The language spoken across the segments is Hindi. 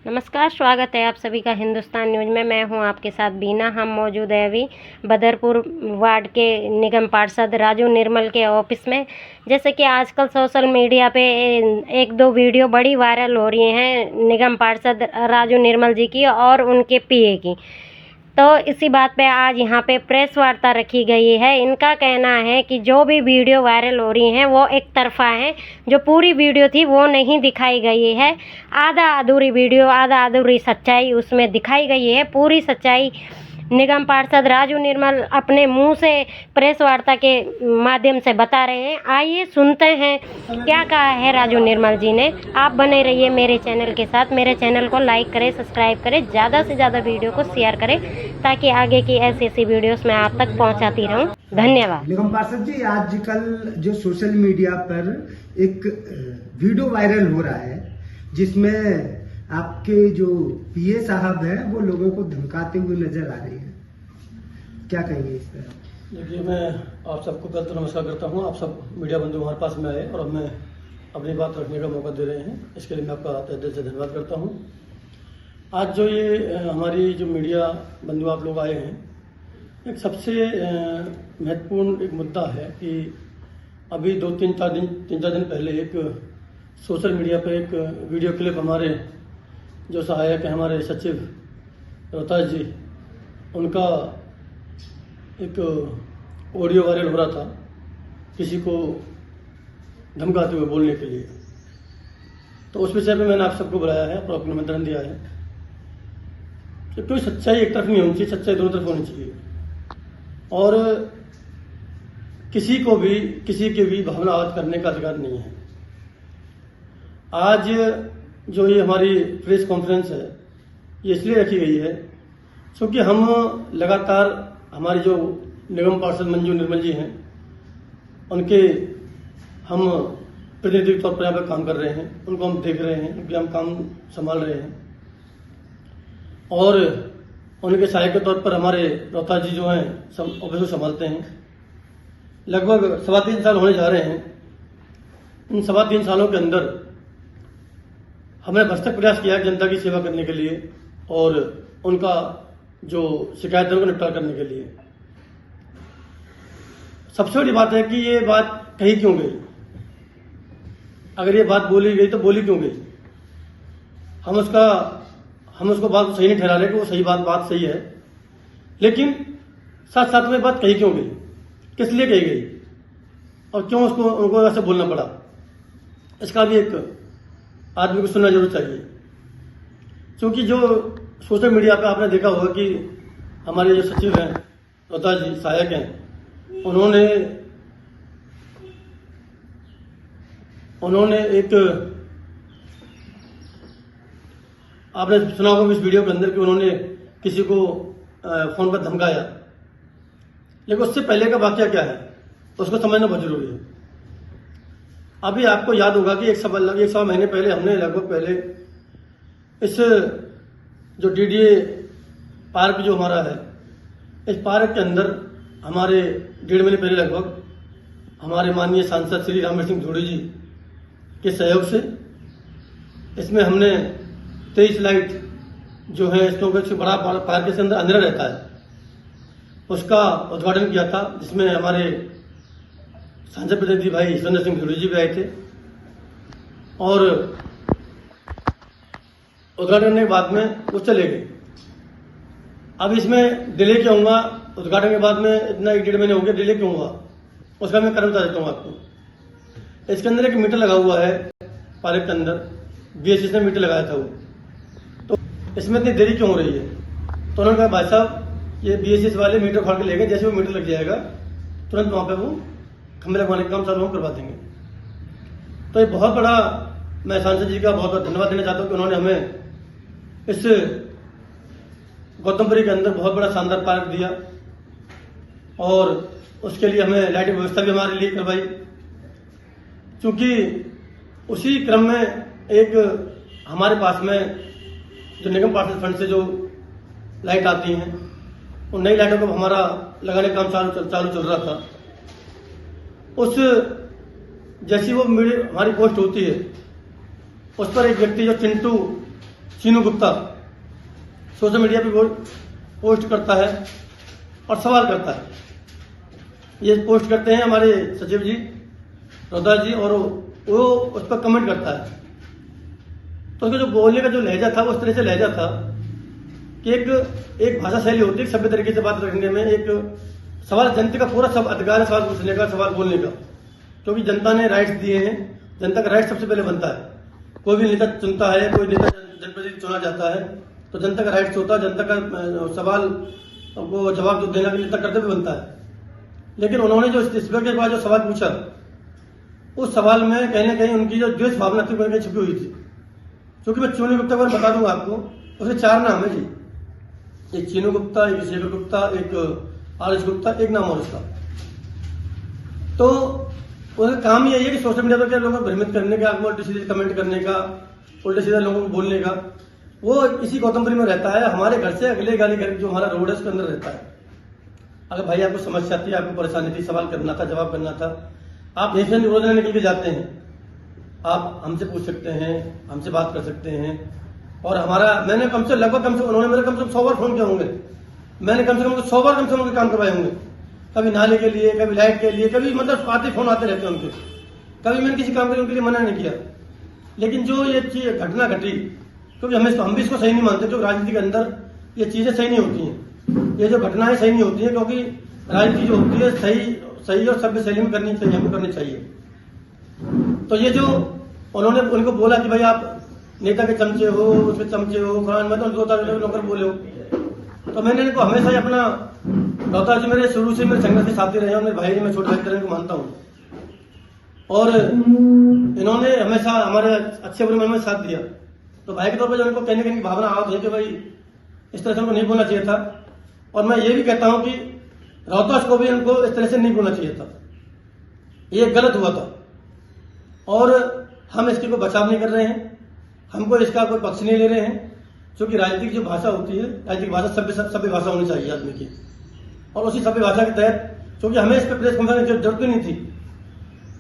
नमस्कार, स्वागत है आप सभी का हिंदुस्तान न्यूज़ में। मैं हूं आपके साथ बीना। हम मौजूद है अभी बदरपुर वार्ड के निगम पार्षद राजू निर्मल के ऑफिस में। जैसे कि आजकल सोशल मीडिया पे एक दो वीडियो बड़ी वायरल हो रही हैं निगम पार्षद राजू निर्मल जी की और उनके पीए की, तो इसी बात पे आज यहाँ पे प्रेस वार्ता रखी गई है। इनका कहना है कि जो भी वीडियो वायरल हो रही हैं वो एक तरफा है, जो पूरी वीडियो थी वो नहीं दिखाई गई है। आधा अधूरी वीडियो, आधा अधूरी सच्चाई उसमें दिखाई गई है। पूरी सच्चाई निगम पार्षद राजू निर्मल अपने मुंह से प्रेस वार्ता के माध्यम से बता रहे हैं। आइए सुनते हैं क्या कहा है राजू निर्मल जी ने। आप बने रहिए मेरे चैनल के साथ। मेरे चैनल को लाइक करें, सब्सक्राइब करें, ज़्यादा से ज़्यादा वीडियो को शेयर करें ताकि आगे की ऐसी वीडियोस मैं आप तक पहुंचाती रहूं। धन्यवाद। निगम पार्षद जी, आजकल जो सोशल मीडिया पर एक वीडियो वायरल हो रहा है जिसमें आपके जो पीए साहब हैं वो लोगों को धमकाते हुए नजर आ रहे हैं, क्या कहेंगे इस पर? देखिए, मैं आप सबको पहले तो नमस्कार करता हूं। आप सब मीडिया बंधु हमारे पास में आए और हमें अपनी बात रखने का मौका दे रहे हैं, इसके लिए मैं आपका तहे दिल से धन्यवाद करता हूं। आज जो ये हमारी जो मीडिया बंधु आप लोग आए हैं, एक सबसे महत्वपूर्ण एक मुद्दा है कि अभी तीन चार दिन पहले एक सोशल मीडिया पर एक वीडियो क्लिप हमारे जो सहायक है, हमारे सचिव रोहताज जी, उनका एक ऑडियो वायरल हो रहा था किसी को धमकाते हुए बोलने के लिए। तो उस विषय पे मैंने आप सबको बुलाया है और अपना निमंत्रण दिया है कि कोई सच्चाई एक तरफ नहीं होनी चाहिए, सच्चाई दोनों तरफ होनी चाहिए और किसी को भी किसी के भी भावना आहत करने का अधिकार नहीं है। आज जो ये हमारी प्रेस कॉन्फ्रेंस है ये इसलिए रखी गई है क्योंकि हम लगातार हमारी जो निगम पार्षद मंजू निर्मल जी हैं उनके हम प्रतिनिधि तौर पर यहाँ पर काम कर रहे हैं, उनको हम देख रहे हैं, उनके हम काम संभाल रहे हैं और उनके सहायक के तौर पर हमारे रोहताज जी जो हैं सब ऑफिस को संभालते हैं। लगभग 3.25 साल होने जा रहे हैं। इन 3.25 सालों के अंदर हमने भरसक प्रयास किया है जनता की सेवा करने के लिए और उनका जो शिकायत है उनको निपटारा करने के लिए। सबसे बड़ी बात है कि ये बात कही क्यों गई, अगर ये बात बोली गई तो बोली क्यों गई। हम उसको बात सही नहीं ठहरा रहे कि वो सही बात सही है, लेकिन साथ साथ में बात कही क्यों गई, किस लिए कही गई और क्यों उनको ऐसे बोलना पड़ा, इसका भी एक आदमी को सुनना जरूर चाहिए। क्योंकि जो सोशल मीडिया पे आपने देखा होगा कि हमारे जो सचिव हैं रोहताज जी सहायक हैं, उन्होंने एक आपने सुना होगा इस वीडियो के अंदर कि उन्होंने किसी को फोन पर धमकाया, लेकिन उससे पहले का वाकया क्या है उसको समझना बहुत जरूरी है। अभी आपको याद होगा कि एक सवा महीने पहले हमने लगभग पहले इस जो डीडीए पार्क जो हमारा है, इस पार्क के अंदर हमारे 1.5 महीने पहले लगभग हमारे माननीय सांसद श्री रामेश्वर सिंह धूड़ी जी के सहयोग से इसमें हमने 23 लाइट जो है इसको बड़ा पार्क के अंदर अंधेरा रहता है उसका उद्घाटन किया था, जिसमें हमारे सांसद प्रतिनिधि भाई ईश्वर सिंह धूड़ी जी भी आए थे और उद्घाटन करने के बाद में वो चले गए। अब इसमें डिले क्यों हुआ, उद्घाटन के बाद में इतना 1.5 महीने हो गए, डिले क्यों हुआ उसका मैं कारण बता देता हूँ आपको। इसके अंदर एक मीटर लगा हुआ है पार्क के अंदर, बीएसएस ने मीटर लगाया था वो, तो इसमें इतनी देरी क्यों हो रही है। तो उन्होंने कहा भाई साहब ये बीएसएस वाले मीटर फाड़ के ले गए, जैसे वो मीटर लग जाएगा तुरंत वहां पर वो खंभे लगवाने का काम चालू हम करवा देंगे। तो ये बहुत बड़ा मैं सांसद जी का बहुत बहुत धन्यवाद देना चाहता हूँ कि उन्होंने हमें इस गौतमपुरी के अंदर बहुत बड़ा शानदार पार्क दिया और उसके लिए हमें लाइटिंग व्यवस्था भी हमारे लिए करवाई। क्योंकि उसी क्रम में एक हमारे पास में जो निगम पार्षद फंड से जो लाइट आती हैं उन नई लाइटों को हमारा लगाने का काम चालू चल रहा था। उस जैसी वो हमारी पोस्ट होती है उस पर एक व्यक्ति जो चीनू गुप्ता सोशल मीडिया पे वो पोस्ट करता है और सवाल करता है। ये पोस्ट करते हैं हमारे सचिव जी रोहतास जी, और वो उस पर कमेंट करता है। तो उसका जो बोलने का जो लहजा था वो उस तरह से लहजा था कि एक भाषा शैली होती है सभ्य तरीके से बात रखने में। एक सवाल, जनता का पूरा सब अधिकार है सवाल पूछने का, सवाल बोलने का, क्योंकि जनता ने राइट्स दिए हैं। जनता का राइट सबसे पहले बनता है। कोई भी नेता चुनता है, कोई नेता जनप्रतिनिधि चुना जाता है, तो जनता का राइट्स होता है। जनता का सवाल को जवाब जो देना भी नेता कर्तव्य बनता है। लेकिन उन्होंने जो स्पीकर के बाद जो सवाल पूछा, उस सवाल में कहीं ना कहीं उनकी जो द्वेष भावना थी कहीं छुपी हुई थी। क्योंकि मैं चीनू गुप्ता को बता दूंगा आपको, उसके 4 नाम है जी। एक चीनू गुप्ता, एक शेखर गुप्ता, एक आर.एस. गुप्ता, एक नाम और उसका। तो उसका काम यही है कि सोशल मीडिया पर क्या लोगों को भ्रमित करने का, उल्टे सीधे कमेंट करने का, उल्टे सीधे लोगों को बोलने का। वो इसी गौतमपुरी में रहता है, हमारे घर से अगले गाली घर जो हमारा रोड है उसके अंदर रहता है। अगर भाई आपको समस्या थी, आपको परेशानी थी, सवाल करना था, जवाब करना था, आप यहीं से रोजाना निकल के जाते हैं, आप हमसे पूछ सकते हैं, हमसे बात कर सकते हैं। और मैंने कम से उन्होंने मेरे कम से कम 100 बार फोन किए होंगे। मैंने कम से कम 100 बार उनके काम करवाए होंगे। कभी नाले के लिए, कभी लाइट के लिए, कभी मतलब आते फोन आते रहते हैं उनके। कभी मैंने किसी काम के लिए उनके लिए मना नहीं किया। लेकिन जो ये चीज घटना घटी, क्योंकि हम भी इसको सही नहीं मानते, क्योंकि राजनीति के अंदर ये चीजें सही नहीं होती हैं। ये जो घटनाएं सही नहीं होती हैं, क्योंकि राजनीति जो होती है सही और सभ्य शैली में करनी चाहिए, हमको करनी चाहिए। तो ये जो उन्होंने उनको बोला कि भाई आप नेता के चमचे हो, उसके चमचे हो, मतलब 2 नौकर बोले हो, तो मैंने इनको हमेशा ही अपना रोहतास जी मेरे शुरू से मेरे संघर्ष के साथी रहे हैं। मेरे भाई, मैं छोटे भाई की तरह इनको मानता हूँ, और इन्होंने हमेशा हमारे अच्छे बुरे मन में साथ दिया। तो भाई के तौर पर जो इनको कहने की भावना आवत है कि भाई इस तरह से उनको नहीं बोलना चाहिए था। और मैं ये भी कहता हूं कि रोहतास को भी इनको इस तरह से नहीं बोलना चाहिए था, ये गलत हुआ था। और हम इसकी कोई बचाव नहीं कर रहे हैं, हमको इसका कोई पक्ष नहीं ले रहे हैं, क्योंकि राजनीतिक जो भाषा होती है, राजनीतिक भाषा सभ्य भाषा होनी चाहिए आदमी की। और उसी सभ्य भाषा के तहत, क्योंकि हमें इस पर प्रेस कॉन्फ्रेंस की जरूरत नहीं थी,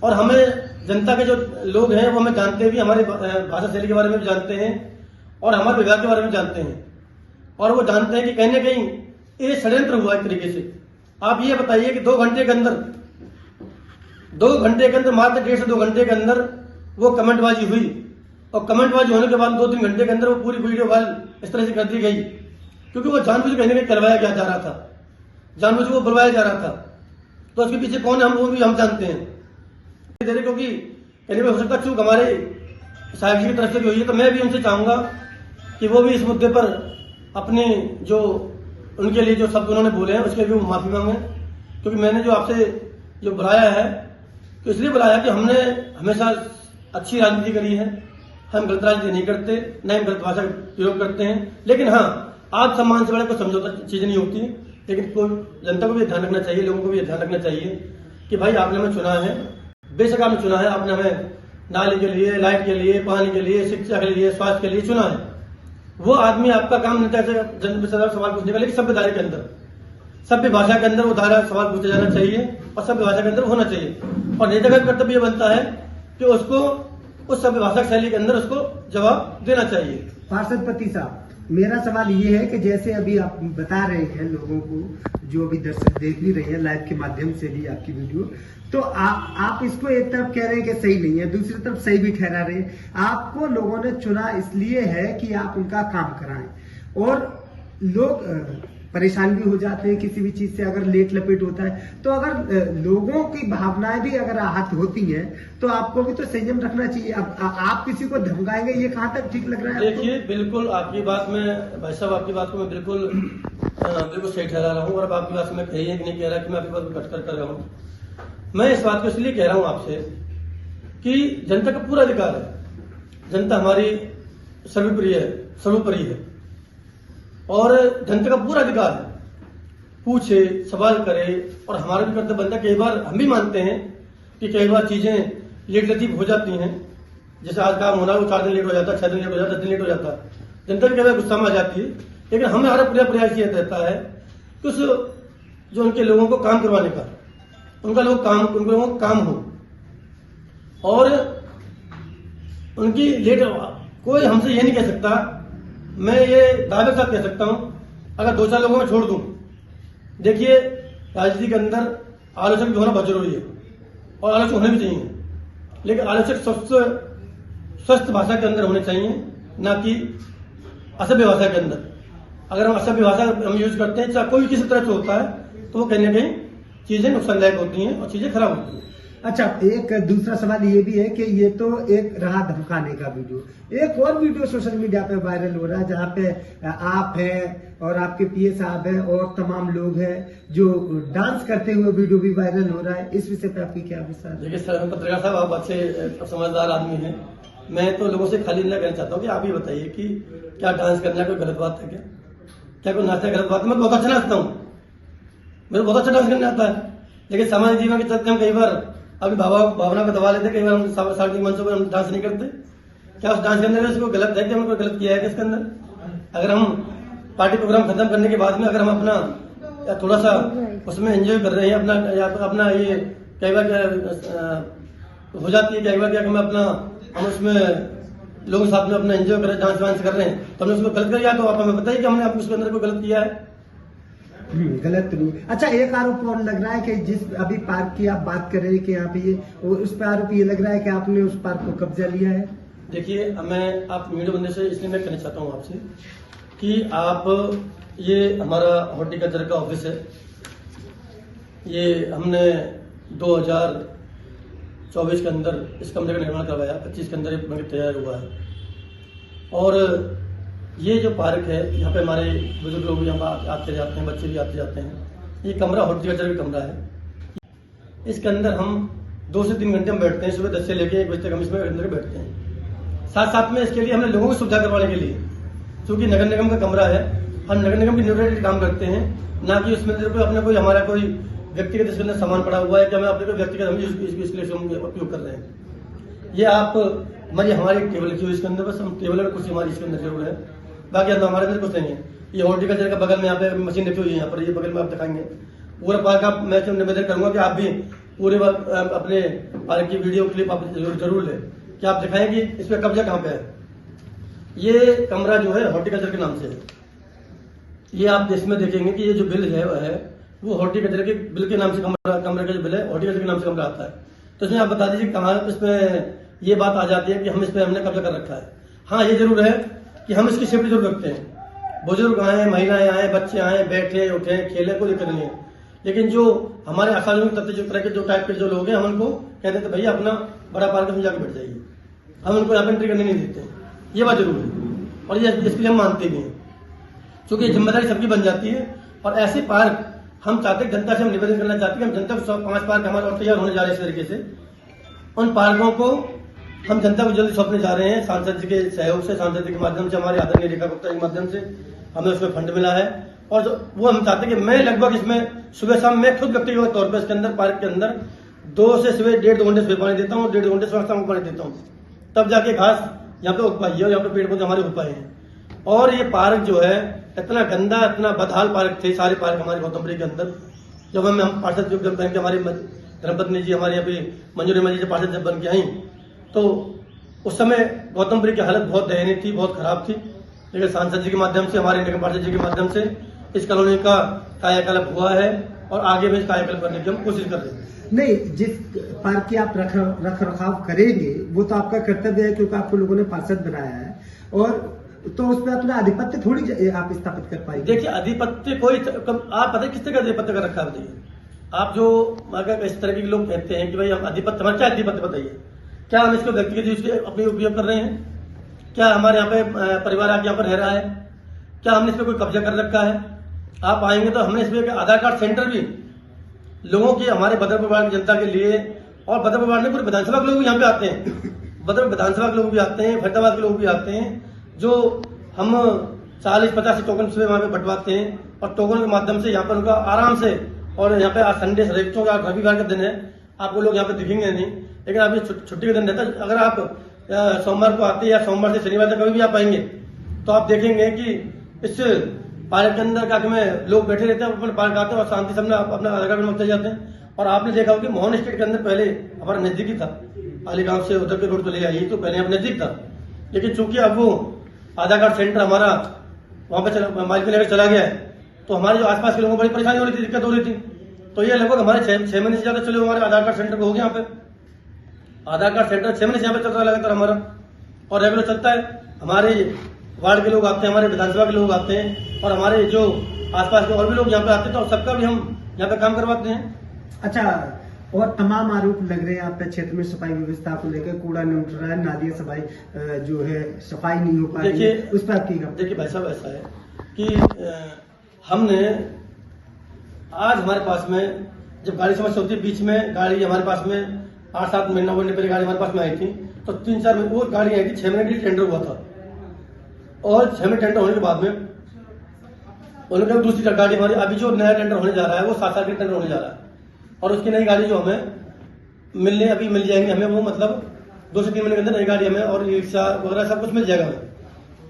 और हमें जनता के जो लोग हैं वो हमें जानते भी, हमारे भाषा शैली के बारे में भी जानते हैं, और हमारे विभाग के बारे में जानते हैं, और वो जानते हैं कि कहीं न कहीं ये षड्यंत्र हुआ एक तरीके से। आप ये बताइए कि 2 घंटे के अंदर मात्र 1.5 से 2 घंटे के अंदर वो कमेंटबाजी हुई, और कमेंटबाजी होने के बाद 2-3 घंटे के अंदर वो पूरी वीडियो वायरल इस तरह से कर दी गई, क्योंकि वो जानबूझ कहीं ना कहीं करवाया जा रहा था, जानबूझ को बुलवाया जा रहा था। तो उसके पीछे कौन है हम जानते हैं। क्योंकि कहीं हो सकता चूक हमारे साहिब जी की तरफ से भी हुई है, तो मैं भी उनसे चाहूंगा कि वो भी इस मुद्दे पर अपने जो उनके लिए जो शब्द उन्होंने बोले हैं उसके लिए वो माफी मांगे। क्योंकि मैंने जो आपसे जो बुलाया है, तो इसलिए बुलाया कि हमने हमेशा अच्छी राजनीति करी है, हम गलत राजनीति नहीं करते, न हम गलत भाषा का प्रयोग करते हैं। लेकिन हाँ, आप सम्मान से बड़ा कोई समझौता चीज नहीं होती। लेकिन कोई जनता को भी ध्यान रखना चाहिए, लोगों को भी ध्यान रखना चाहिए कि भाई आपने हमें चुना है, बेशक आपने चुना है, आपने हमें नाले के लिए, लाइट के लिए, पानी के लिए, शिक्षा के लिए, स्वास्थ्य के लिए चुना है। वो आदमी, आपका काम नेता से जनता से सवाल पूछने का, लेकिन सभ्य दायरे के अंदर, सभ्य भाषा के अंदर वो दायरा सवाल पूछा जाना चाहिए, और सभ्य भाषा के अंदर होना चाहिए। और नेता का कर्तव्य बनता है कि उसको उस सभ्य भाषा शैली के अंदर उसको जवाब देना चाहिए। पार्षद पति साहब, मेरा सवाल ये है कि जैसे अभी आप बता रहे हैं लोगों को, जो अभी दर्शक देख भी रहे हैं लाइव के माध्यम से भी आपकी वीडियो, तो आप इसको एक तरफ कह रहे हैं कि सही नहीं है, दूसरी तरफ सही भी ठहरा रहे हैं। आपको लोगों ने चुना इसलिए है कि आप उनका काम कराएं, और लोग परेशान भी हो जाते हैं किसी भी चीज से अगर लेट लपेट होता है। तो अगर लोगों की भावनाएं भी अगर आहत होती हैं, तो आपको भी तो संयम रखना चाहिए। अब आप किसी को धमकाएंगे, ये कहाँ तक ठीक लग रहा है? देखिए, बिल्कुल आपकी बात में, भाई साहब आपकी बात को मैं बिल्कुल सही ठहरा रहा हूँ, और अब आपकी बात में कही है कि नहीं कह रहा कि मैं आपकी बात को कट कर रहा हूँ। मैं इस बात को इसलिए कह रहा हूं आपसे कि जनता का पूरा अधिकार है, जनता हमारी सर्वोपरि है, और जनता का पूरा अधिकार है पूछे, सवाल करे। और हमारा भी कर्तव्य बनता है, कई बार हम भी मानते हैं कि कई बार चीजें लेट लतीफ हो जाती हैं। जैसे आज काम होना, वो 4 दिन लेट हो जाता है, 6 दिन लेट हो जाता है, 10 दिन लेट हो जाता है, जनता की कई बार गुस्सा में आ जाती है। लेकिन हमारा पूरा प्रयास ये रहता है कि उस जो उनके लोगों को काम करवाने का, उन लोगों को काम हो, और उनकी लेट, कोई हमसे ये नहीं कह सकता मैं ये दावे के साथ कह सकता हूं, अगर 2-4 लोगों में छोड़ दूं, देखिए राजनीति के अंदर आलोचक भी होना बहुत जरूरी है और आलोचक होने भी चाहिए, लेकिन आलोचक स्वस्थ भाषा के अंदर होने चाहिए, ना कि असभ्य भाषा के अंदर। अगर हम असभ्य भाषा हम यूज करते हैं, चाहे कोई किसी तरह से होता है, तो वो कहीं ना कहीं चीजें नुकसानदायक होती हैं और चीजें खराब होती हैं। अच्छा, एक दूसरा सवाल ये भी है कि ये तो एक रहा धमकाने का वीडियो, एक और वीडियो सोशल मीडिया पे वायरल हो रहा है जहाँ पे आप हैं और आपके पीए साहब हैं और तमाम लोग हैं जो डांस करते हुए वीडियो भी वायरल हो रहा है। इस विषय पे आपकी क्या विचार है? देखिए पत्रकार साहब, आप अच्छे समझदार आदमी हैं। मैं तो लोगों से खाली इतना कहना चाहता हूँ कि आप ये बताइए कि क्या डांस करना कोई गलत बात है? क्या कोई नाचना गलत बात है? मैं बहुत अच्छा नाचता हूँ, मेरे बहुत अच्छा डांस करने आता है, लेकिन सामान्य जीवन के चलते हम कई बार अपनी भावना को दबा लेते, कई बार हम सार्वजनिक मंचों पर हम डांस नहीं करते। क्या उस डांस के अंदर उसको गलत है? क्या हमने कोई गलत किया है इसके अंदर? अगर हम पार्टी प्रोग्राम खत्म करने के बाद में अगर हम अपना थोड़ा सा उसमें एंजॉय कर रहे हैं अपना ये कई बार हो जाती है, कई बार क्या हम अपना हम उसमें लोगों के साथ में अपना एंजॉय कर रहे हैं, डांस वांस कर रहे हैं, तो हमने उसको गलत कर दिया, तो आप हमें बताइए कि हमने उसके अंदर कोई गलत किया है? गलत नहीं। अच्छा, एक आरोप और लग रहा है कि जिस अभी पार्क की आप बात कर रहे हैं कि यहाँ पे ये उस पर आरोप ये लग रहा है कि आपने उस पार्क को कब्जा लिया है। देखिए, मैं आप मीडिया बंदे से इसलिए मैं कहना चाहता हूँ आपसे कि आप ये हमारा हॉर्टिकल्चर का ऑफिस है, ये हमने 2024 के अंदर इस कमरे का निर्माण करवाया, 25 के अंदर ये तैयार हुआ है। और ये जो पार्क है, यहाँ पे हमारे बुजुर्ग लोग भी यहाँ आते जाते हैं, बच्चे भी आते जाते हैं। ये कमरा हॉर्टिकल्चर का कमरा है। इसके अंदर हम 2 से 3 घंटे हम बैठते हैं, सुबह 10 से लेकर 1 बजे तक हम इसमें अंदर बैठते हैं। साथ में इसके लिए हमने लोगों को सुविधा करवाने के लिए, क्योंकि नगर निगम का कमरा है, हम नगर निगम की न्यूट्रलिटी काम करते हैं, ना कि उसमें कोई अपना कोई हमारा कोई व्यक्तिगत इसके अंदर सामान पड़ा हुआ है कि हमें अपने कोई व्यक्तिगत हम इसके लिए उपयोग कर रहे हैं। ये आप हमारी टेबल रखी हुई इसके अंदर, बस हम टेबल और कुर्सी हमारी इसके अंदर जरूर है, बाकी अंदर हमारे अंदर कुछ नहीं है। ये हॉर्टिकल्चर का बगल में यहाँ पे मशीन रखी हुई है, यहाँ पर ये बगल में आप दिखाएंगे पूरा पार्क। आप मैं निवेदन करूंगा कि आप भी पूरे अपने पार्क की वीडियो क्लिप आप जरूर लें कि आप दिखाएं कि इस पर कब्जा कहाँ पे है। ये कमरा जो है हॉर्टिकल्चर के नाम से है। ये आप इसमें देखेंगे कि ये जो बिल है वो हॉर्टिकल्चर के बिल के नाम से कमरे का जो बिल है हॉर्टिकल्चर के नाम से कमरा आता है। तो इसमें आप बता दीजिए कहाँ इसमें ये बात आ जाती है कि हम इस पर हमने कब्जा कर रखा है। हाँ, ये जरूर है कि हम इसकी सेफ्टी जरूर रखते हैं। बुजुर्ग आए, महिलाएं आए, बच्चे आए, बैठे उठे खेले, कोई दिक्कत नहीं है। लेकिन जो हमारे असाधारण तत्व जो तरह के जो टाइप के जो लोग हैं, हम उनको कहते थे भैया अपना बड़ा पार्क में जाकर बैठ जाइए, हम उनको यहाँ पर एंट्री करने नहीं देते। ये बात जरूर है और ये इसके लिए हम मानते भी हैं, क्योंकि जिम्मेदारी सबकी बन जाती है। और ऐसे पार्क हम चाहते हैं, जनता से हम निवेदन करना चाहते हैं, हम जनता को 5 पार्क हमारे और तैयार होने जा रहे हैं इस तरीके से। उन पार्कों को हम जनता को जल्दी सौंपने जा रहे हैं, सांसद जी के सहयोग से, सांसद जी के माध्यम से, हमारे आदरणीय रेखा गुप्ता के माध्यम से हमें उसमें फंड मिला है। और वो हम चाहते हैं कि मैं लगभग इसमें सुबह शाम मैं खुद व्यक्तिगत तौर पर इसके अंदर पार्क के अंदर 2 से सुबह 1.5-2 घंटे सुबह पानी देता हूँ, 1.5 घंटे सुबह शाम को पानी देता हूँ, तब जाके घास यहाँ पे उग पाई है और यहाँ पे पेड़ पौधे हमारे उग पाए हैं। और ये पार्क जो है इतना गंदा, इतना बदहाल पार्क थे सारे पार्क हमारे गौतमपुरी के अंदर। जब हम पार्षद जब बन के हमारी धर्मपत्नी जी हमारे यहाँ पे मंजूरी मजी से पार्षद जब बन के आई, तो उस समय गौतमपुरी की हालत बहुत दयनीय थी, बहुत खराब थी। लेकिन सांसद जी के माध्यम से, हमारे निगम पार्षद जी के माध्यम से इस कॉलोनी का कायाकल्प हुआ है और आगे भी इस कायाकल्प करने की हम कोशिश कर रहे हैं। नहीं, जिस पार्क की आप रख रखाव करेंगे वो तो आपका कर्तव्य है, क्योंकि आपको लोगों ने पार्षद बनाया है, और तो उस पर अपना आधिपत्य थोड़ी आप स्थापित कर पाएंगे। देखिए, आधिपत्य कोई आप पता किस तरह का आधिपत्य कर रखा है बताइए आप। जो अगर इस तरह के लोग कहते हैं कि भाई हम आधिपत्य, हमारा क्या आधिपत्य बताइए? क्या हम इसको व्यक्तिगत रूप से अपने उपयोग कर रहे हैं? क्या हमारे यहाँ पे परिवार आके यहाँ पर रह रहा है? क्या हमने इस पर कोई कब्जा कर रखा है? आप आएंगे तो हमने इसमें आधार कार्ड सेंटर भी लोगों की, हमारे बदरपुर की जनता के लिए, और बदरपुर नहीं पूरे विधानसभा के लोग भी यहाँ पे आते हैं, बदरपुर विधानसभा के लोग भी आते हैं, फरीदाबाद के लोग भी आते हैं, जो हम 40-50 टोकन सुबह वहाँ पे बंटवाते हैं और टोकन के माध्यम से यहाँ पर उनका आराम से। और यहाँ पे आज संडे रविवार का दिन है, आपको लोग यहाँ पे दिखेंगे नहीं, लेकिन अभी छुट्टी का दिन रहता है। अगर आप सोमवार को आते या सोमवार से शनिवार तक कभी भी आप आएंगे तो आप देखेंगे कि इस पार्क के अंदर का में लोग बैठे रहते हैं, अपने पार्क आते हैं और शांति से अपना आधार कार्ड में चले जाते हैं। और आपने देखा होगा कि मोहन स्ट्रीट के अंदर पहले हमारा नजदीकी था, अलीगांव से उधर के रोड तो ले आई तो पहले यहाँ नजदीक था, लेकिन चूंकि अब वो आधार कार्ड सेंटर हमारा वहाँ पे मालिक लेकर चला गया है, तो हमारे जो आसपास के लोगों को बड़ी परेशानी हो रही थी, दिक्कत हो रही थी। तो ये लगभग हमारे 6 महीने से ज्यादा चले हमारे आधार कार्ड सेंटर पे हो गया। यहाँ पे आधार कार्ड सेंटर 6 महीने से यहाँ पे चल रहा है लगातार हमारा, और रेगुलर चलता है। हमारे वार्ड के लोग आते हैं, हमारे विधानसभा के लोग आते हैं, और हमारे जो आसपास के और भी लोग यहाँ पे आते हैं, तो सबका भी हम यहाँ पे काम करवाते हैं। अच्छा, और तमाम आरोप लग रहे हैं आप पे क्षेत्र में सफाई व्यवस्था को लेकर, कूड़ा नहीं उठ रहा है, नालियाँ सफाई जो है सफाई नहीं हो पा रही है, उस पर आपकी देखिए भाई साहब, ऐसा है कि हमने आज हमारे पास में जब गाड़ी समस्या होती है, बीच में गाड़ी हमारे पास में 8-7 महीना पहले गाड़ी हमारे पास में आई थी, तो 3-4 महीने वो गाड़ी आई थी, 6 महीने के लिए टेंडर हुआ था, और 6 महीने टेंडर होने के बाद में उन्होंने कहा दूसरी गाड़ी हमारी अभी जो नया टेंडर होने जा रहा है वो 7 साल के टेंडर होने जा रहा है, और उसकी नई गाड़ी जो हमें अभी मिल जाएंगी हमें, वो मतलब 2 से 3 महीने के अंदर नई गाड़ी हमें और ई रिक्शा वगैरह सब कुछ मिल जाएगा हमें।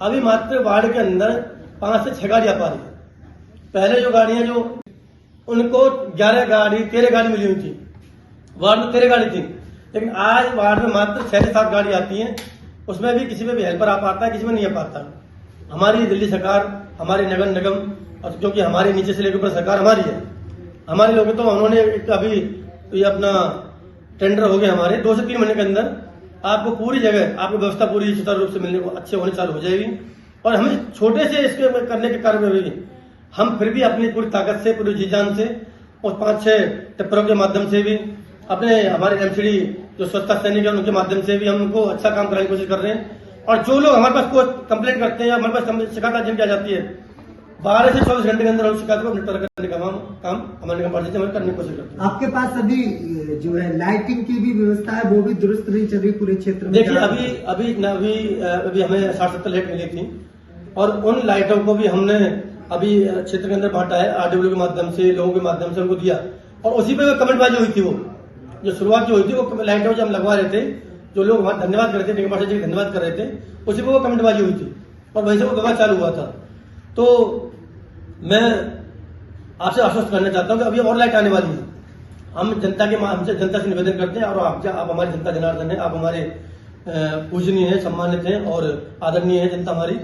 अभी मात्र वार्ड के अंदर 5 से 6 गाड़ी आ पा रही है। पहले जो गाड़ियां जो उनको 11 गाड़ी 13 गाड़ी मिली हुई थी, वार्ड में 13 गाड़ी थी, लेकिन आज वार्ड में मात्र 6 से 7 गाड़ी आती हैं। उसमें भी किसी में भी हेल्पर आ पाता है, किसी में नहीं आ पाता। हमारी दिल्ली सरकार, हमारी नगर निगम, और क्योंकि हमारे नीचे से लेकर ऊपर सरकार हमारी है, हमारे लोग तो उन्होंने अभी ये अपना टेंडर हो गया हमारे 2 से 3 महीने के अंदर आपको पूरी जगह आपको व्यवस्था पूरी सुचारू रूप से मिलने को अच्छे होने चालू हो जाएगी। और हमें छोटे से इसके करने के कार्य में भी हम फिर भी अपनी पूरी ताकत से, पूरी जी जान से, और 5-6 टिप्परों के माध्यम से भी, अपने हमारे एमसीडी जो स्वच्छता सैनिक है उनके माध्यम से भी हम उनको अच्छा काम कराने की कोशिश कर रहे हैं। और जो लोग हमारे पास कोई कंप्लेंट करते हैं या हमारे पास शिकायत जिनकी आ जाती है, 12 से 24 घंटे के अंदर हम शिकायत को निपटारा करने का काम हमारे निगम पार्षद से करने की कोशिश करते हैं। आपके पास अभी जो है लाइटिंग की भी व्यवस्था है, वो भी दुरुस्त नहीं चल रही पूरे क्षेत्र में? देखिए अभी हमें 60-70 लाइट मिली थी, और उन लाइटों को भी हमने अभी क्षेत्र के अंदर बांटा है, आरडब्ल्यू के माध्यम से, लोगों के माध्यम से उनको दिया, और उसी पे कमेंटबाजी हुई थी। वो जो शुरुआत जो हुई थी वो लाइटों जो हम लगवा रहे थे, जो लोग हमारा धन्यवाद कर रहे थे, निगम पार्षद जी धन्यवाद कर रहे थे, उसी पे वो कमेंटबाजी हुई थी, और वहीं से वो विवाद चालू हुआ था। तो मैं आपसे आश्वस्त करना चाहता हूं कि अभी और लाइट आने वाली है। हम जनता से निवेदन करते हैं, और आप हमारी जनता जनार्दन है, आप हमारे पूजनीय है, सम्मानित है और आदरणीय है जनता हमारी।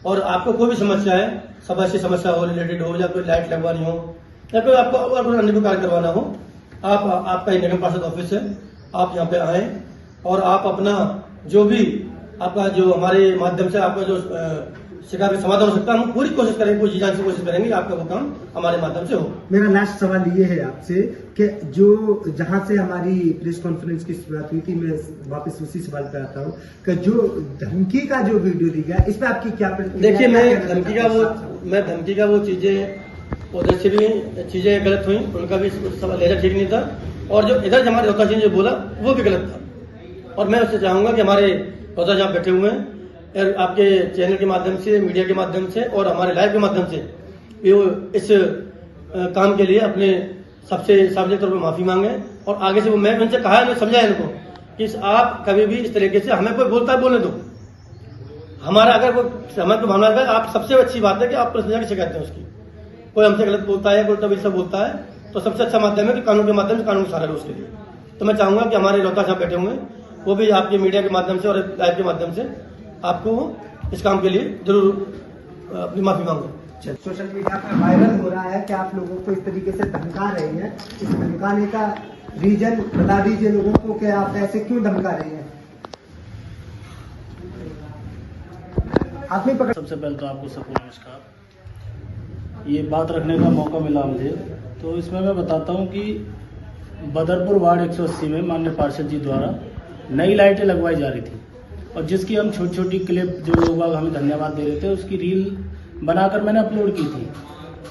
और आपको कोई भी समस्या है, सभा से समस्या हो, रिलेटेड हो, या कोई लाइट लगवानी हो, या कोई आपको अन्य कोई कार्य करवाना हो, आपका निगम पार्षद ऑफिस है, आप यहाँ पे आए, और आप अपना जो भी आपका जो हमारे माध्यम से आपका जो शिकायत का समाधान हो सकता है, हम पूरी कोशिश करेंगे, पूरी जी जान से कोशिश करेंगे आपका वो काम हमारे माध्यम से हो। मेरा लास्ट सवाल ये है आपसे कि जो जहां से हमारी प्रेस कॉन्फ्रेंस की शुरुआत हुई थी, मैं वापस उसी सवाल पे आता हूँ कि जो धमकी का जो वीडियो दिखा, इस पे आपकी क्या प्रतिक्रिया? देखिए, मैं धमकी का वो चीजें उधर से भी चीजें गलत हुई, उनका भी लहजा ठीक नहीं था, और जो इधर से हमारे रोहता जी ने जो बोला वो भी गलत था। और मैं उससे चाहूंगा कि हमारे रोहता जहाँ बैठे हुए हैं, आपके चैनल के माध्यम से, मीडिया के माध्यम से, और हमारे लाइव के माध्यम से वो इस काम के लिए अपने सबसे सार्वजनिक तौर पर माफी मांगे। और आगे से वो मैं उनसे कहा है, मैं समझाया इनको कि आप कभी भी इस तरीके से, हमें कोई बोलता है बोलने दो, हमारा अगर कोई हमें कोई भावना है, आप सबसे अच्छी बात है कि आप पुलिस की शिकायत है उसकी, कोई हमसे गलत बोलता है, कोई तभी से बोलता है, तो सबसे अच्छा माध्यम है कि कानून के माध्यम से कानून सहारा लो उसके लिए। तो मैं चाहूंगा कि हमारे रोहता जहाँ बैठे हुए हैं वो भी आपके मीडिया के माध्यम से और लाइव के माध्यम से आपको इस काम के लिए जरूर अपनी माफी मांगो। सोशल मीडिया पर वायरल हो रहा है कि आप लोगों को इस तरीके से धमका रहे हैं, इस धमकाने का रीजन बता दीजिए लोगों को कि आप ऐसे क्यों धमका रहे हैं? सबसे पहले तो आपको सबको नमस्कार। ये बात रखने का मौका मिला मुझे, तो इसमें मैं बताता हूँ कि बदरपुर वार्ड 180 में माननीय पार्षद जी द्वारा नई लाइटें लगवाई जा रही थी, और जिसकी हम छोटी छोटी क्लिप जो लोग हमें धन्यवाद दे रहे थे उसकी रील बनाकर मैंने अपलोड की थी।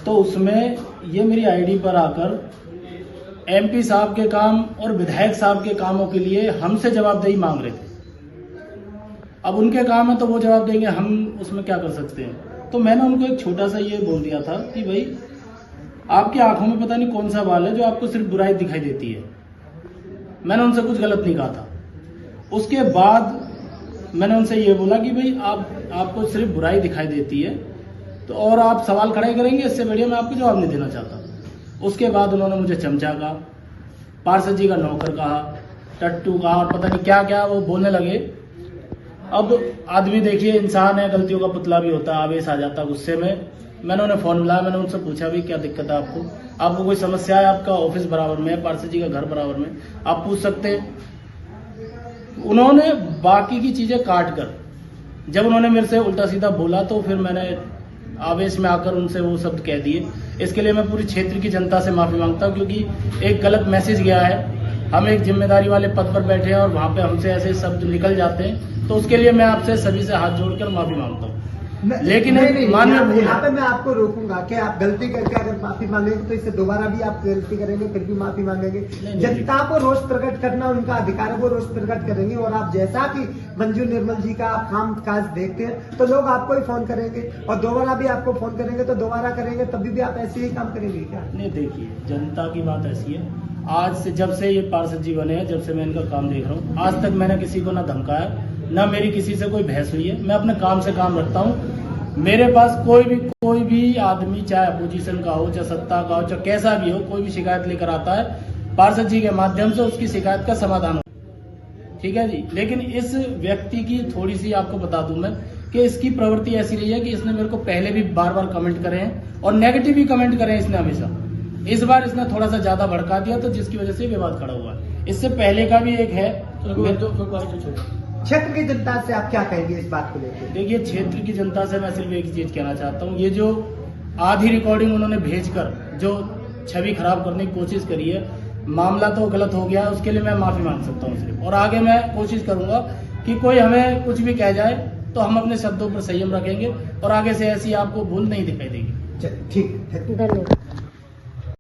तो उसमें ये मेरी आईडी पर आकर एमपी साहब के काम और विधायक साहब के कामों के लिए हमसे जवाबदेही मांग रहे थे। अब उनके काम है तो वो जवाब देंगे, हम उसमें क्या कर सकते हैं। तो मैंने उनको एक छोटा सा ये बोल दिया था कि भाई आपकी आंखों में पता नहीं कौन सा बाल है जो आपको सिर्फ बुराई दिखाई देती है। मैंने उनसे कुछ गलत नहीं कहा था। उसके बाद मैंने उनसे ये बोला कि भाई आपको सिर्फ बुराई दिखाई देती है तो और आप सवाल खड़े करेंगे, इससे बढ़िया मैं आपको जवाब नहीं देना चाहता। उसके बाद उन्होंने मुझे चमचा कहा, पार्षद जी का नौकर कहा, टट्टू कहा, और पता नहीं क्या क्या वो बोलने लगे। अब आदमी देखिए इंसान है, गलतियों का पुतला भी होता है, आवेश आ जाता है गुस्से में। मैंने उन्हें फोन मिलाया, मैंने उनसे पूछा भी क्या दिक्कत है आपको कोई समस्या है, आपका ऑफिस बराबर में है, पार्षद जी का घर बराबर में, आप पूछ सकते हैं। उन्होंने बाकी की चीजें काट कर जब उन्होंने मेरे से उल्टा सीधा बोला तो फिर मैंने आवेश में आकर उनसे वो शब्द कह दिए। इसके लिए मैं पूरी क्षेत्र की जनता से माफी मांगता हूँ, क्योंकि एक गलत मैसेज गया है। हम एक जिम्मेदारी वाले पद पर बैठे हैं और वहां पे हमसे ऐसे शब्द निकल जाते हैं, तो उसके लिए मैं आपसे सभी से हाथ जोड़कर माफी मांगता हूँ। लेकिन माननीय भूल यहाँ पे मैं आपको रोकूंगा कि आप गलती करके अगर माफी मांगेंगे तो इससे दोबारा भी आप गलती करेंगे, फिर भी माफी मांगेंगे। जनता को रोष प्रकट करना उनका अधिकार है, वो रोष प्रकट करेंगे। और आप जैसा कि मंजू निर्मल जी का आप काम काज देखते हैं तो लोग आपको ही फोन करेंगे, और दोबारा भी आपको फोन करेंगे तो दोबारा करेंगे, तभी भी आप ऐसे ही काम करेंगे क्या? नहीं, देखिए जनता की बात ऐसी है, आज से जब से ये पार्षद जी बने हैं, जब से मैं इनका काम देख रहा हूँ, आज तक मैंने किसी को ना धमकाया, ना मेरी किसी से कोई बहस हुई है। मैं अपने काम से काम रखता हूँ। मेरे पास कोई भी आदमी, चाहे अपोजिशन का हो, चाहे सत्ता का हो, चाहे कैसा भी हो, कोई भी शिकायत लेकर आता है, पार्षद जी के माध्यम से उसकी शिकायत का समाधान हो, ठीक है जी। लेकिन इस व्यक्ति की थोड़ी सी आपको बता दूं मैं कि इसकी प्रवृत्ति ऐसी रही है कि इसने मेरे को पहले भी बार बार कमेंट करे हैं और नेगेटिव भी कमेंट करे हैं इसने हमेशा। इस बार इसने थोड़ा सा ज्यादा भड़का दिया, तो जिसकी वजह से विवाद खड़ा हुआ है। इससे पहले का भी एक है। क्षेत्र की जनता से आप क्या कहेंगे इस बात को लेकर? देखिए, क्षेत्र की जनता से मैं सिर्फ एक चीज कहना चाहता हूँ, ये जो आधी रिकॉर्डिंग उन्होंने भेजकर जो छवि खराब करने की कोशिश करी है, मामला तो गलत हो गया है, उसके लिए मैं माफी मांग सकता हूँ सिर्फ। और आगे मैं कोशिश करूंगा कि कोई हमें कुछ भी कह जाए तो हम अपने शब्दों पर संयम रखेंगे और आगे से ऐसी आपको भूल नहीं दिखाई देगी। ठीक है, धन्यवाद।